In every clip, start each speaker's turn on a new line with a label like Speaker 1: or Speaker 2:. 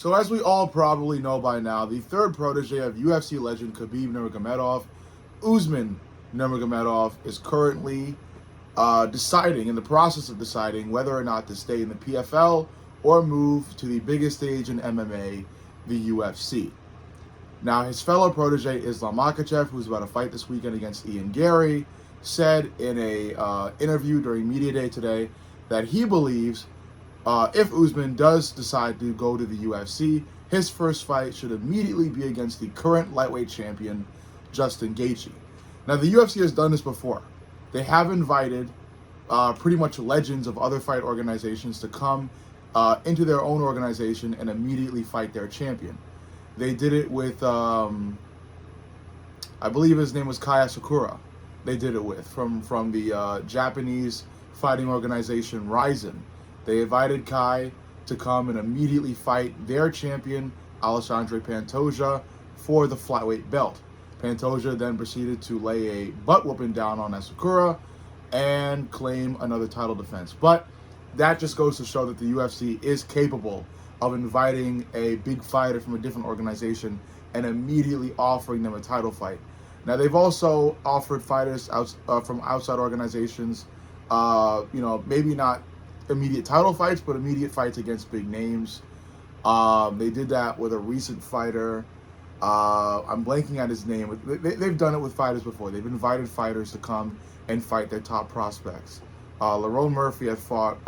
Speaker 1: So as we all probably know by now, the third protege of UFC legend Khabib Nurmagomedov, Usman Nurmagomedov, is currently in the process of deciding whether or not to stay in the PFL or move to the biggest stage in MMA, the UFC. Now, his fellow protege, Islam Makhachev, who's about to fight this weekend against Ian Gary, said in a interview during Media Day today that he believes if Usman does decide to go to the UFC, his first fight should immediately be against the current lightweight champion, Justin Gaethje. Now, the UFC has done this before. They have invited pretty much legends of other fight organizations to come into their own organization and immediately fight their champion. They did it with, I believe his name was Kaya Sakura. They did it with from the Japanese fighting organization Rizin. They invited Kai to come and immediately fight their champion, Alexandre Pantoja, for the flyweight belt. Pantoja then proceeded to lay a butt whooping down on Asakura and claim another title defense. But that just goes to show that the UFC is capable of inviting a big fighter from a different organization and immediately offering them a title fight. Now, they've also offered fighters from outside organizations, maybe not immediate title fights, but immediate fights against big names. They did that with a recent fighter. I'm blanking on his name. They've done it with fighters before. They've invited fighters to come and fight their top prospects. Lerone Murphy had fought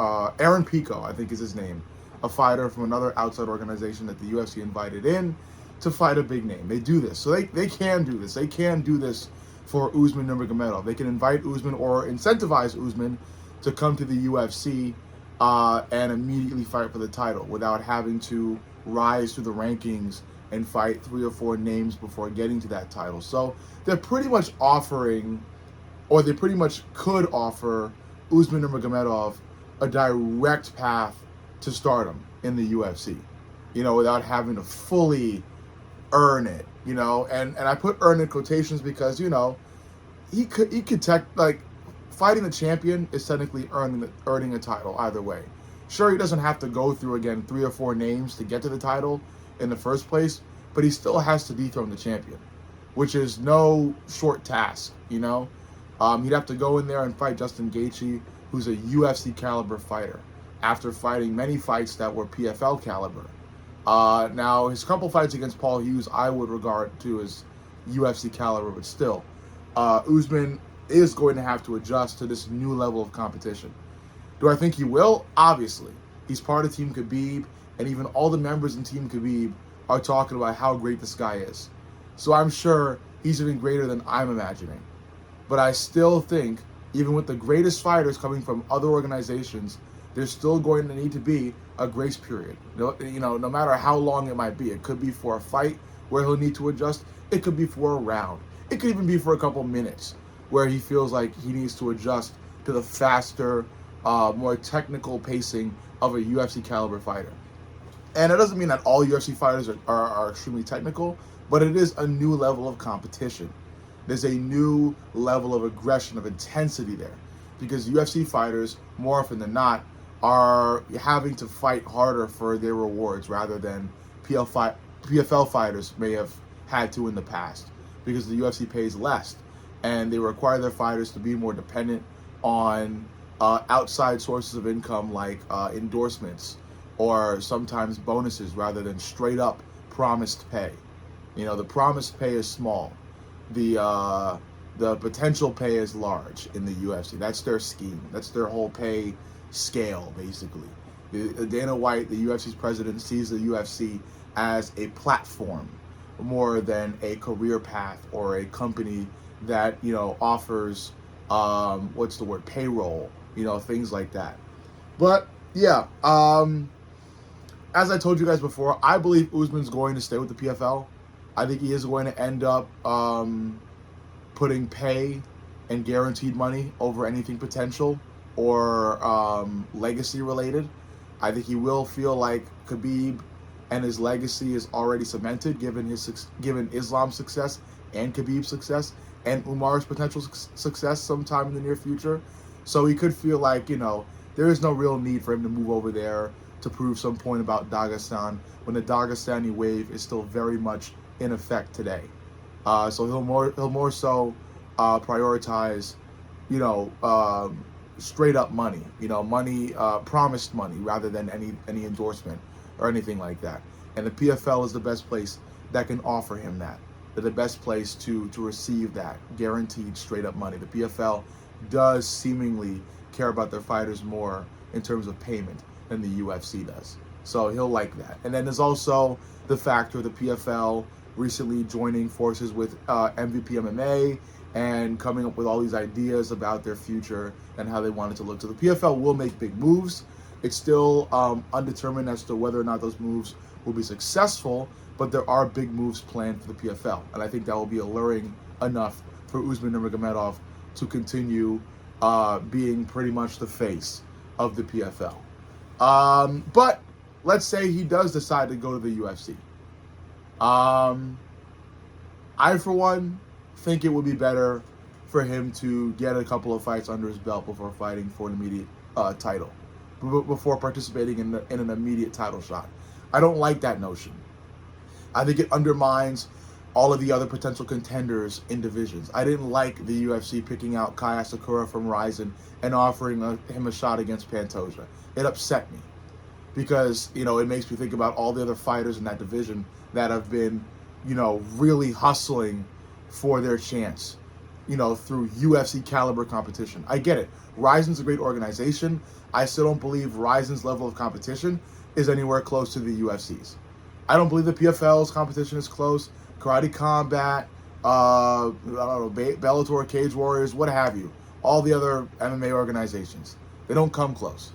Speaker 1: Aaron Pico, I think is his name, a fighter from another outside organization that the UFC invited in to fight a big name. They do this. So they can do this. They can do this for Usman Nurmagomedov. They can invite Usman or incentivize Usman to come to the UFC and immediately fight for the title without having to rise through the rankings and fight 3 or 4 names before getting to that title. So they're pretty much offering, or they pretty much could offer Usman Nurmagomedov a direct path to stardom in the UFC, without having to fully earn it, and I put earn in quotations because, he could fighting the champion is technically earning a title either way. Sure, he doesn't have to go through, again, 3 or 4 names to get to the title in the first place, but he still has to dethrone the champion, which is no short task, He'd have to go in there and fight Justin Gaethje, who's a UFC caliber fighter, after fighting many fights that were PFL caliber. Now, his couple fights against Paul Hughes, I would regard to as UFC caliber, but still, Usman is going to have to adjust to this new level of competition. Do I think he will? Obviously. He's part of Team Khabib, and even all the members in Team Khabib are talking about how great this guy is. So I'm sure he's even greater than I'm imagining. But I still think, even with the greatest fighters coming from other organizations, there's still going to need to be a grace period. No matter how long it might be. It could be for a fight where he'll need to adjust. It could be for a round. It could even be for a couple minutes where he feels like he needs to adjust to the faster, more technical pacing of a UFC caliber fighter. And it doesn't mean that all UFC fighters are extremely technical, but it is a new level of competition. There's a new level of aggression, of intensity there, because UFC fighters, more often than not, are having to fight harder for their rewards rather than PFL fighters may have had to in the past, because the UFC pays less and they require their fighters to be more dependent on outside sources of income like endorsements or sometimes bonuses rather than straight up promised pay. The promised pay is small. The potential pay is large in the UFC. That's their scheme. That's their whole pay scale, basically. Dana White, the UFC's president, sees the UFC as a platform more than a career path or a company that, offers, payroll, things like that. But, yeah, as I told you guys before, I believe Usman's going to stay with the PFL. I think he is going to end up putting pay and guaranteed money over anything potential or legacy related. I think he will feel like Khabib and his legacy is already cemented given Islam's success and Khabib's success and Umar's potential success sometime in the near future. So he could feel like, there is no real need for him to move over there to prove some point about Dagestan when the Dagestani wave is still very much in effect today. So he'll more so prioritize, you know, straight up money, you know, money, promised money rather than any endorsement or anything like that. And the PFL is the best place that can offer him that. They're the best place to receive that guaranteed straight up money. The PFL does seemingly care about their fighters more in terms of payment than the UFC does. So he'll like that. And then there's also the factor of the PFL recently joining forces with MVP MMA and coming up with all these ideas about their future and how they want it to look. So the PFL will make big moves. It's still undetermined as to whether or not those moves will be successful, but there are big moves planned for the PFL. And I think that will be alluring enough for Usman Nurmagomedov to continue being pretty much the face of the PFL. But let's say he does decide to go to the UFC. I, for one, think it would be better for him to get a couple of fights under his belt before fighting for an immediate title, before participating in an immediate title shot. I don't like that notion. I think it undermines all of the other potential contenders in divisions. I didn't like the UFC picking out Kai Asakura from Rizin and offering him a shot against Pantoja. It upset me because, you know, it makes me think about all the other fighters in that division that have been, you know, really hustling for their chance, you know, through UFC caliber competition. I get it. Rizin's a great organization. I still don't believe Rizin's level of competition is anywhere close to the UFC's. I don't believe the PFL's competition is close. Karate Combat, I don't know, Bellator, Cage Warriors, what have you. All the other MMA organizations, they don't come close.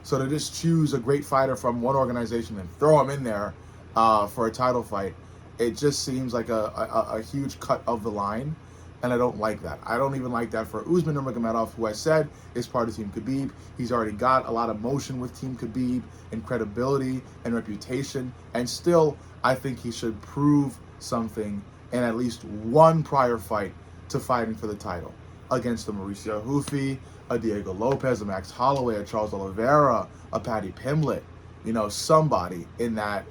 Speaker 1: So to just choose a great fighter from one organization and throw him in there for a title fight, it just seems like a huge cut of the line, and I don't like that. I don't even like that for Usman Nurmagomedov, who I said is part of Team Khabib. He's already got a lot of motion with Team Khabib and credibility and reputation, and still, I think he should prove something in at least one prior fight to fighting for the title against a Mauricio Hufi, a Diego Lopez, a Max Holloway, a Charles Oliveira, a Paddy Pimblett, you know, somebody in that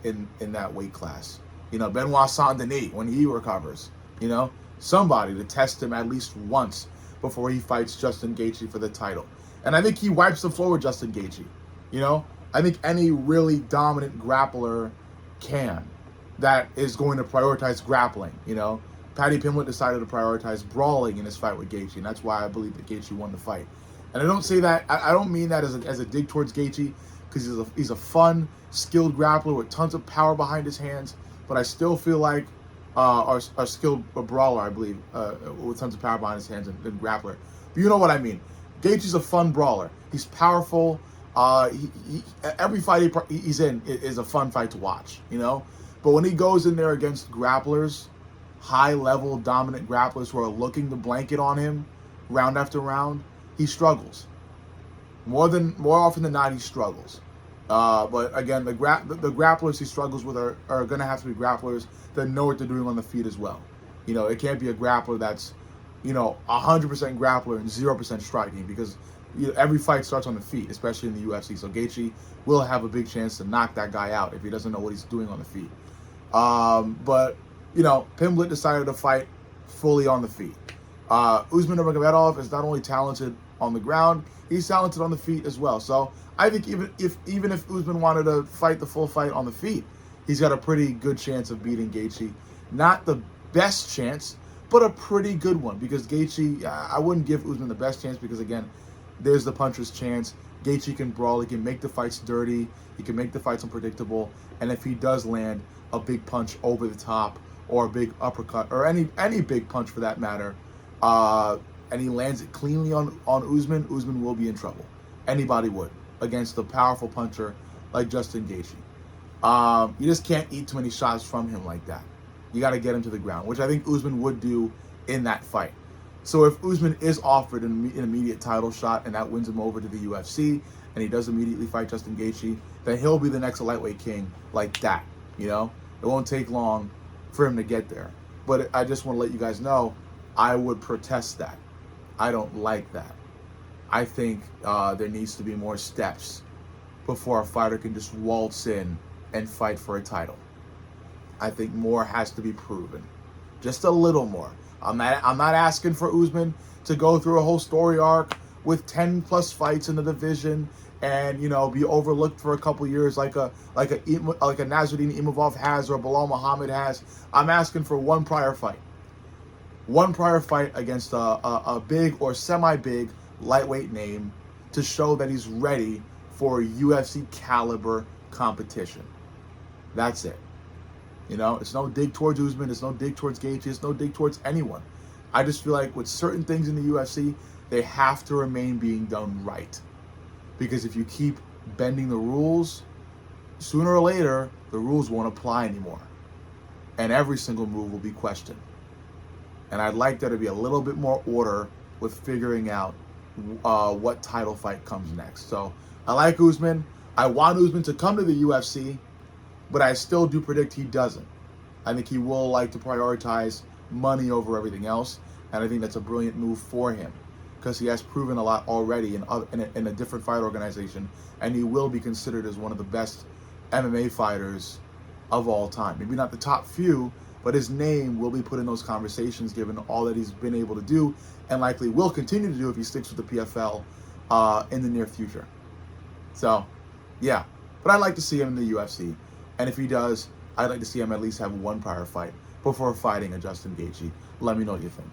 Speaker 1: in that weight class. You know, Benoit Saint-Denis when he recovers, you know, somebody to test him at least once before he fights Justin Gaethje for the title. And I think he wipes the floor with Justin Gaethje. You know, I think any really dominant grappler can that is going to prioritize grappling, you know. Paddy Pimblett decided to prioritize brawling in his fight with Gaethje, and that's why I believe that Gaethje won the fight. And I don't say that, I don't mean that as a dig towards Gaethje, because he's a fun, skilled grappler with tons of power behind his hands, but I still feel like our skilled brawler, I believe, with tons of power behind his hands and grappler. But you know what I mean. Gaethje's a fun brawler. He's powerful. Every fight he's in is a fun fight to watch, you know. But when he goes in there against grapplers, high-level dominant grapplers who are looking to blanket on him round after round, he struggles. More often than not, he struggles. But again, the grapplers he struggles with are going to have to be grapplers that know what they're doing on the feet as well. You know, it can't be a grappler that's, you know, 100% grappler and 0% striking, because every fight starts on the feet, especially in the UFC. So Gaethje will have a big chance to knock that guy out if he doesn't know what he's doing on the feet. But, you know, Pimblett decided to fight fully on the feet. Usman Nurmagomedov is not only talented on the ground, he's talented on the feet as well. So I think even if Usman wanted to fight the full fight on the feet, he's got a pretty good chance of beating Gaethje. Not the best chance, but a pretty good one, because Gaethje, I wouldn't give Usman the best chance, because again, there's the puncher's chance. Gaethje can brawl, he can make the fights dirty, he can make the fights unpredictable, and if he does land a big punch over the top, or a big uppercut, or any big punch for that matter, and he lands it cleanly on Usman will be in trouble. Anybody would, against a powerful puncher like Justin Gaethje. You just can't eat too many shots from him like that. You got to get him to the ground, which I think Usman would do in that fight. So if Usman is offered an immediate title shot and that wins him over to the UFC, and he does immediately fight Justin Gaethje, then he'll be the next lightweight king like that. You know, it won't take long for him to get there. But I just want to let you guys know, I would protest that. I don't like that. I think there needs to be more steps before a fighter can just waltz in and fight for a title. I think more has to be proven. Just a little more. I'm not asking for Usman to go through a whole story arc with 10 plus fights in the division and, you know, be overlooked for a couple years like a Nasruddin Imavov has or a Bilal Muhammad has. I'm asking for one prior fight. One prior fight against a big or semi-big lightweight name to show that he's ready for a UFC caliber competition. That's it. You know, it's no dig towards Usman, it's no dig towards Gaethje, it's no dig towards anyone. I just feel like with certain things in the UFC, they have to remain being done right. Because if you keep bending the rules, sooner or later, the rules won't apply anymore. And every single move will be questioned. And I'd like there to be a little bit more order with figuring out what title fight comes next. So I like Usman. I want Usman to come to the UFC, but I still do predict he doesn't. I think he will like to prioritize money over everything else, and I think that's a brilliant move for him because he has proven a lot already in a different fight organization, and he will be considered as one of the best MMA fighters of all time. Maybe not the top few, but his name will be put in those conversations given all that he's been able to do and likely will continue to do if he sticks with the PFL in the near future. So, yeah. But I'd like to see him in the UFC. And if he does, I'd like to see him at least have one prior fight before fighting a Justin Gaethje. Let me know what you think.